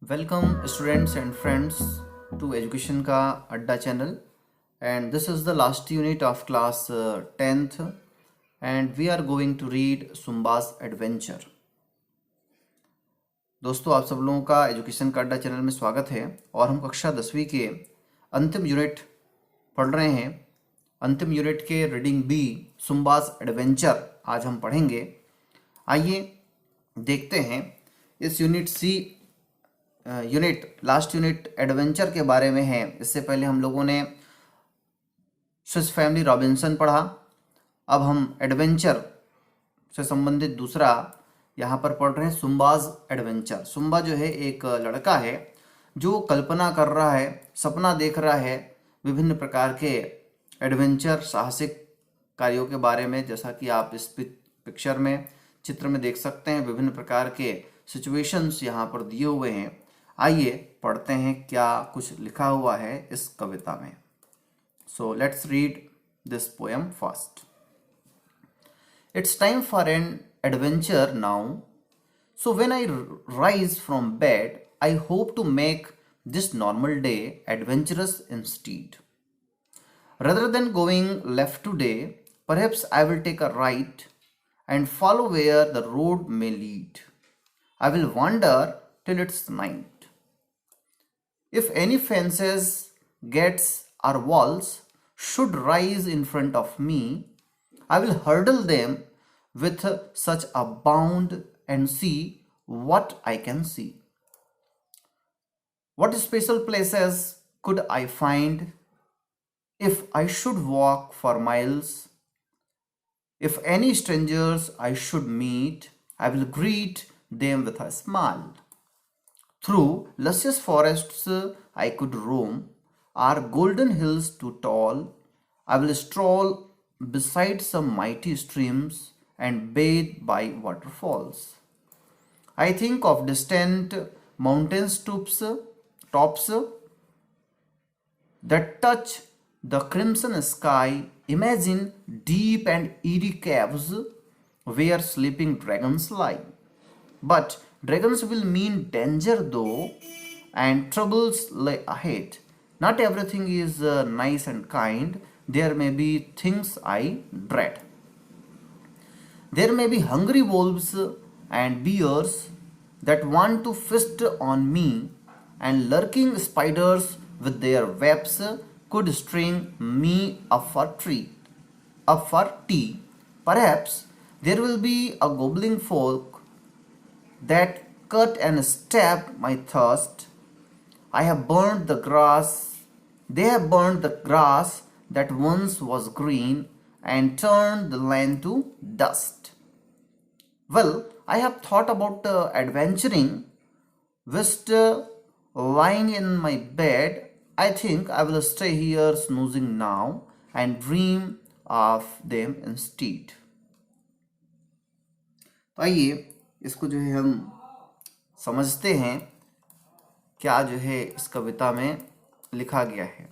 Welcome students and friends to Education का अड्डा channel, and this is the last unit of class 10th and we are going to read Sumba's Adventure। दोस्तों आप सब लोगों का education का अड्डा चैनल में स्वागत है और हम कक्षा 10वीं के अंतिम यूनिट पढ़ रहे हैं। अंतिम यूनिट के रीडिंग बी सुम्बास एडवेंचर आज हम पढ़ेंगे। आइए देखते हैं इस लास्ट यूनिट एडवेंचर के बारे में है। इससे पहले हम लोगों ने स्विस फैमिली रॉबिन्सन पढ़ा। अब हम एडवेंचर से संबंधित दूसरा यहाँ पर पढ़ रहे हैं सुम्बाज एडवेंचर। सुम्बा जो है एक लड़का है जो कल्पना कर रहा है, सपना देख रहा है विभिन्न प्रकार के एडवेंचर साहसिक कार्यों के बारे में। जैसा कि आप इस पिक्चर में चित्र में देख सकते हैं, विभिन्न प्रकार के सिचुएशंस यहाँ पर दिए हुए हैं। आइए पढ़ते हैं क्या कुछ लिखा हुआ है इस कविता में। So let's read this poem first. It's time for an adventure now. So when I rise from bed, I hope to make this normal day adventurous instead. Rather than going left today, perhaps I will take a right and follow where the road may lead. I will wander till it's night. If any fences, gates, or walls should rise in front of me, I will hurdle them with such a bound and see what I can see. What special places could I find if I should walk for miles? If any strangers I should meet, I will greet them with a smile. Through luscious forests I could roam, or golden hills too tall. I will stroll beside some mighty streams and bathe by waterfalls. I think of distant mountain tops that touch the crimson sky. Imagine deep and eerie caves where sleeping dragons lie. But dragons will mean danger though, and troubles lay ahead. Not everything is nice and kind. There may be things I dread. There may be hungry wolves and bears that want to feast on me, and lurking spiders with their webs could string me up for tea. Perhaps there will be a gobbling folk that cut and stab my thirst. I have burned the grass. They have burned the grass that once was green and turned the land to dust. Well, I have thought about adventuring. Whilst lying in my bed, I think I will stay here snoozing now and dream of them instead. तो आइए इसको जो है हम समझते हैं क्या जो है इस कविता में लिखा गया है।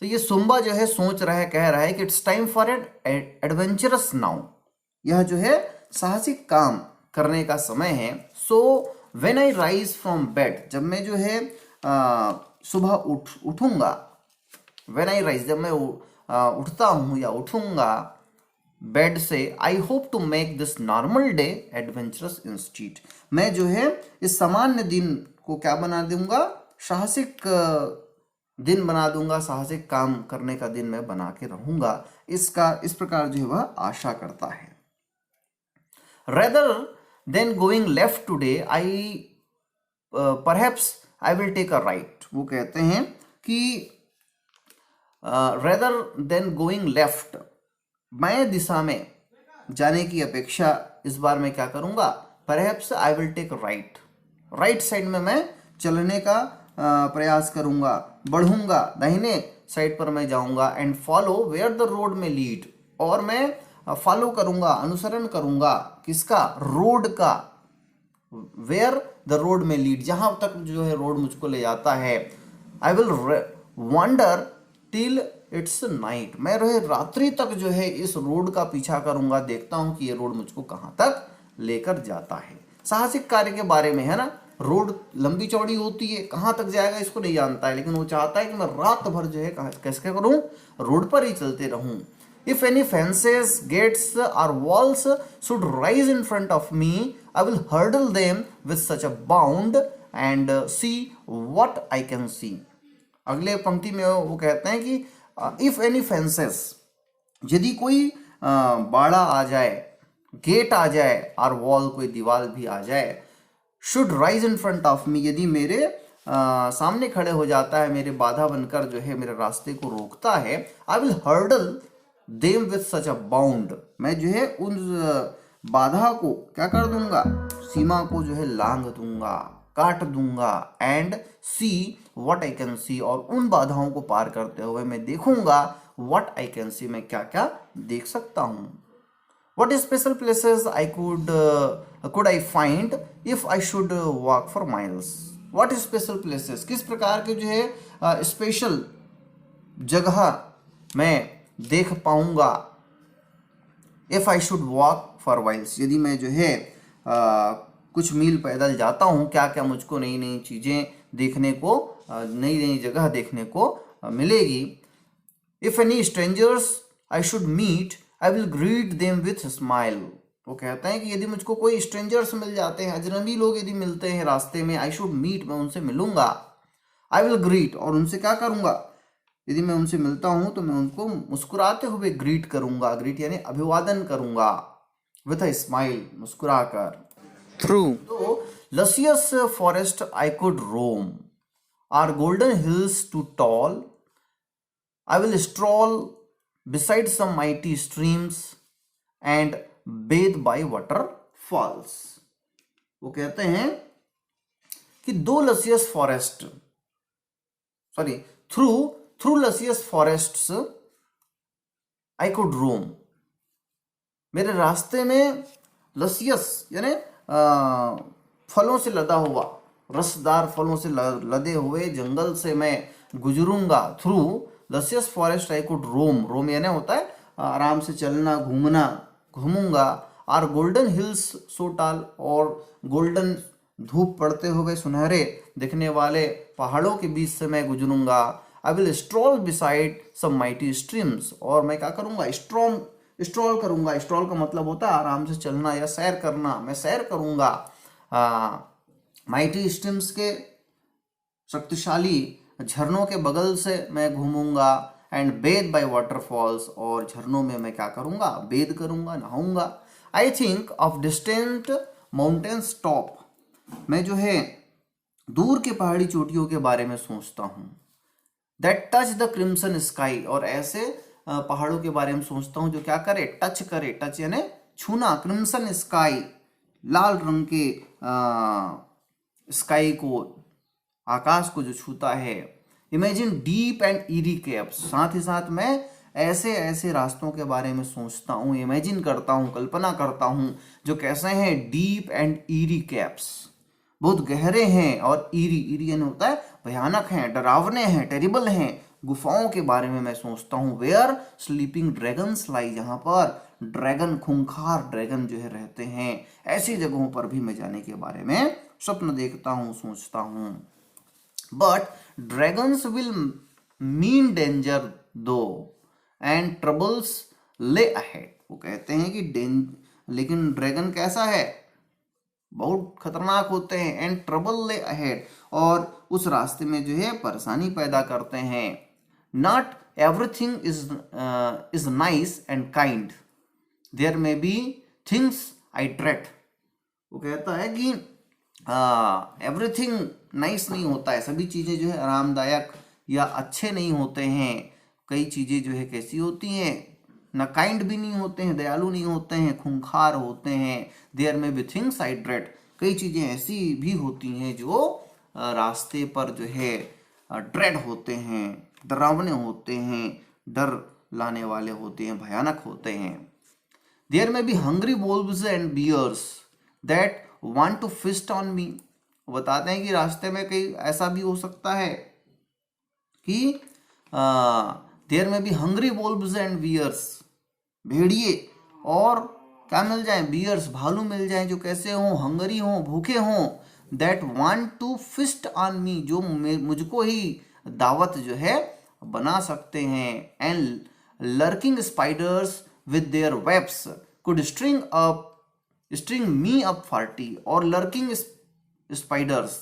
तो ये सुम्बा जो है सोच रहा है, कह रहा है कि it's time for N adventurous now. यह जो है साहसिक काम करने का समय है। So when I rise from bed, जब मैं जो है सुबह उठूंगा। व्हेन आई राइज, जब मैं उठता हूं या उठूंगा बेड से। I hope to make this normal day adventurous instead. मैं जो है इस सामान्य दिन को क्या बना दूंगा, साहसिक दिन बना दूंगा, साहसिक काम करने का दिन मैं बना के रहूंगा। इस प्रकार जो है वह आशा करता है। Rather than going left today, perhaps I will take a right. वो कहते हैं कि rather than going left, बाएं दिशा में जाने की अपेक्षा इस बार मैं क्या करूंगा, perhaps I will take a right. Right side में मैं चलने का प्रयास करूंगा, बढ़ूंगा, दाहिने साइड पर मैं जाऊंगा। And follow where the road may lead, और मैं फॉलो करूंगा, अनुसरण करूंगा किसका, रोड का। Where the road may lead, जहां तक जो है रोड मुझको ले जाता है। I will wander till it's night, मैं रहे रात्रि तक जो है इस रोड का पीछा करूंगा, देखता हूं कि ये रोड मुझको कहां तक लेकर जाता है। साहसिक कार्य के बारे में, है ना। रोड लंबी चौड़ी होती है, कहाँ तक जाएगा इसको नहीं जानता है, लेकिन वो चाहता है कि मैं रात भर जो है कैसे करूँ, रोड पर ही चलते रहूँ। If any fences, gates or walls should rise in front of me, I will hurdle them with such a bound and see what I can see. अगले पंक्ति में वो कहते हैं कि if any fences, यदि कोई बाड़ा आ जाए, गेट आ जाए, और वॉल कोई दीवार भी आ जाए, should rise in front of me, यदि मेरे सामने खड़े हो जाता है, मेरे बाधा बनकर जो है मेरे रास्ते को रोकता है, I will hurdle them with such a bound, मैं जो है उन बाधा को क्या कर दूंगा, सीमा को जो है लांघ दूंगा, काट दूंगा, and see what I can see, और उन बाधाओं को पार करते हुए मैं देखूंगा व्हाट आई कैन सी, मैं क्या क्या देख सकता हूं। What special places I could I find if I should walk for miles? What special places, किस प्रकार के जो है स्पेशल जगह मैं देख पाऊंगा, if I should walk for miles, यदि मैं जो है कुछ मील पैदल जाता हूँ, क्या क्या मुझको नई नई चीज़ें देखने को, नई नई जगह देखने को मिलेगी। If any strangers I should meet, I will greet them with a smile. वो कहते हैं कि यदि मुझको कोई स्ट्रेंजर्स मिल जाते हैं, अजनबी लोग यदि मिलते हैं रास्ते में, आई शुड मीट, मैं उनसे मिलूंगा, आई विल ग्रीट, और उनसे क्या करूंगा, यदि मैं उनसे मिलता हूं तो मैं उनको मुस्कुराते हुए ग्रीट करूंगा, ग्रीट यानी अभिवादन करूंगा, विथ अ स्माइल, मुस्कुराकर। Through the luscious forest I could roam, o'er golden hills too tall, I will stroll beside some mighty streams and bathe by waterfalls. वो कहते हैं कि the luscious forest, sorry, through luscious forests I could roam, मेरे रास्ते में लसियस यानी फलों से लदा हुआ, रसदार फलों से लदे हुए जंगल से मैं गुजरूंगा। थ्रू लसियस फॉरेस्ट आई कुड रोम, रोम यानी होता है आराम से चलना, घूमना, घूमूंगा। और गोल्डन हिल्स सो टाल, और गोल्डन धूप पड़ते हुए सुनहरे दिखने वाले पहाड़ों के बीच से मैं गुजरूंगा। I will stroll beside some mighty streams, और मैं क्या करूंगा, स्ट्रॉल करूंगा। स्ट्रॉल का मतलब होता है आराम से चलना या सैर करना, मैं सैर करूंगा माइटी स्ट्रीम्स के शक्तिशाली झरनों के बगल से मैं घूमूंगा। एंड बेद बाय वाटरफॉल्स, और झरनों में मैं क्या करूंगा, बेद करूंगा, नहाऊंगा। I think of distant mountains top, मैं जो है दूर के पहाड़ी चोटियों के बारे में सोचता हूँ। That touch the crimson sky, और ऐसे पहाड़ों के बारे में सोचता हूँ जो क्या करे, टच करे, टच यानी छूना, क्रिम्सन स्काई, लाल रंग के स्काई को, आकाश को जो छूता है। Imagine deep and eerie caps, साथ ही साथ मैं ऐसे ऐसे रास्तों के बारे में सोचता हूँ, इमेजिन करता हूँ, कल्पना करता हूँ, जो कैसे हैं, डीप एंड ईरी कैप्स, बहुत गहरे हैं, और ईरी यानी होता है भयानक हैं, डरावने हैं, टेरिबल हैं, गुफाओं के बारे में मैं सोचता हूँ। वेयर स्लीपिंग ड्रैगन्स लाई, जहाँ पर ड्रैगन, खूंखार ड्रैगन जो है रहते हैं, ऐसी जगहों पर भी मैं जाने के बारे में स्वप्न देखता हूँ, सोचता हूँ। But dragons will mean danger दो एंड ट्रबल्स ले अहेड, वो कहते हैं कि लेकिन ड्रैगन कैसा है, बहुत खतरनाक होते हैं। एंड ट्रबल ले अहेड, और उस रास्ते में जो है परेशानी पैदा करते हैं। Not everything is nice and kind, there may be things I dread, वो कहता है कि एवरीथिंग नाइस नहीं होता है, सभी चीज़ें जो है आरामदायक या अच्छे नहीं होते हैं। कई चीज़ें जो है कैसी होती हैं, ना काइंड भी नहीं होते हैं, दयालु नहीं होते हैं, खूंखार होते हैं। There may B things I dread, कई चीज़ें ऐसी भी होती हैं जो रास्ते पर जो है ड्रेड होते हैं, डरावने होते हैं, डर लाने वाले होते हैं, भयानक होते हैं। There may be hungry wolves and bears that want to feast on me, बताते हैं कि रास्ते में कहीं ऐसा भी हो सकता है कि देयर में भी हंग्री वोल्व्स एंड बियर्स, भेड़िए और क्या मिल जाए, बियर्स भालू मिल जाए जो कैसे हों, हंगरी हों, भूखे हों, that want to feast on me, जो मुझको ही दावत जो है बना सकते हैं, and lurking spiders with their webs could string me up for tea, और लर्किंग स्पाइडर्स,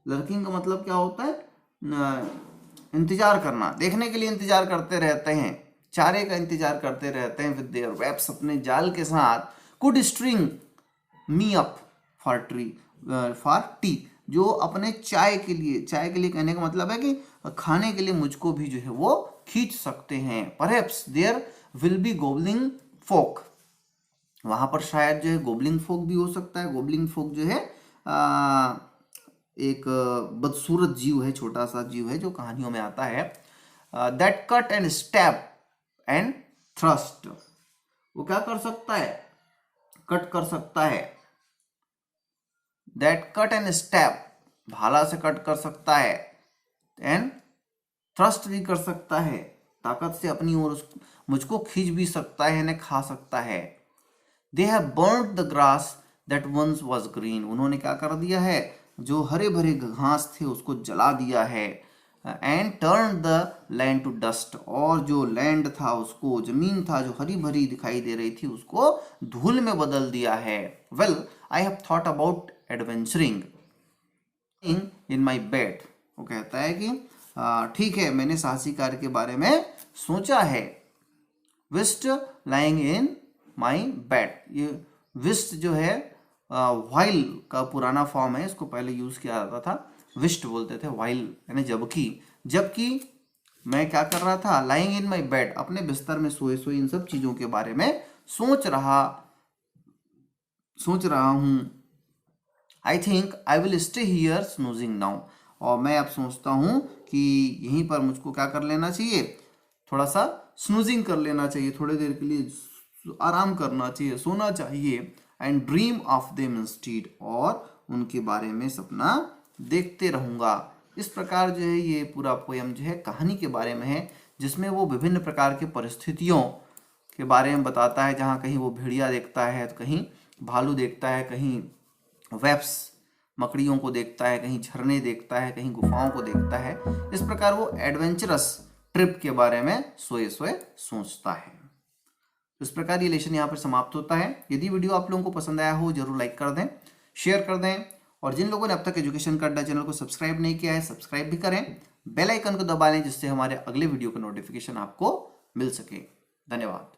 लर्किंग का मतलब क्या होता है, इंतजार करना, देखने के लिए इंतजार करते रहते हैं, चारे का इंतजार करते रहते हैं, विद देयर वेब्स, अपने जाल के साथ, could string me up for T, जो अपने चाय के लिए कहने का मतलब है कि खाने के लिए मुझको भी जो है वो खींच सकते हैं। परहैप्स देयर विल बी गोबलिंग फोक, वहां पर शायद जो है गोबलिंग फोक भी हो सकता है। गोबलिंग फोक जो है एक बदसूरत जीव है, छोटा सा जीव है जो कहानियों में आता है। That cut and stab and thrust, वो क्या कर सकता है, कट कर सकता है। दैट कट एंड स्टैब, भाला से कट कर सकता है, एंड थ्रस्ट भी कर सकता है, ताकत से अपनी ओर मुझको खींच भी सकता है, इन्हें खा सकता है। They have burned the grass that once was green, उन्होंने क्या कर दिया है, जो हरे भरे घास थे उसको जला दिया है। And turn the land to dust, और जो लैंड था उसको, जमीन था जो हरी भरी दिखाई दे रही थी उसको धूल में बदल दिया है। Well I have thought about adventuring in my bed, वो कहता है कि ठीक है, मैंने साहसी कार्य के बारे में सोचा है। विस्ट लाइंग इन माई बेड, ये विस्ट जो है व्हाइल का पुराना फॉर्म है, इसको पहले यूज किया जाता था, विस्ट बोलते थे, व्हाइल यानी जबकि मैं क्या कर रहा था, लाइंग इन माई बेड, अपने बिस्तर में सोए सोए इन सब चीजों के बारे में सोच रहा हूं। I think I will stay here snoozing now, और मैं अब सोचता हूं कि यहीं पर मुझको क्या कर लेना चाहिए, थोड़ा सा स्नूजिंग कर लेना चाहिए, थोड़ी देर के लिए आराम करना चाहिए, सोना चाहिए। And dream of them instead, और उनके बारे में सपना देखते रहूंगा। इस प्रकार जो है ये पूरा पोयम जो है कहानी के बारे में है, जिसमें वो विभिन्न प्रकार के परिस्थितियों के बारे में बताता है, जहाँ कहीं वो भेड़िया देखता है तो कहीं भालू देखता है, कहीं वेब्स मकड़ियों को देखता है, कहीं झरने देखता है, कहीं गुफाओं को देखता है। इस प्रकार वो एडवेंचरस ट्रिप के बारे में सोए सोए सोचता है। इस प्रकार ये लेसन यहाँ पर समाप्त होता है। यदि वीडियो आप लोगों को पसंद आया हो जरूर लाइक कर दें, शेयर कर दें, और जिन लोगों ने अब तक एजुकेशन अड्डा चैनल को सब्सक्राइब नहीं किया है सब्सक्राइब भी करें, बेल आइकन को दबा लें जिससे हमारे अगले वीडियो का नोटिफिकेशन आपको मिल सके। धन्यवाद।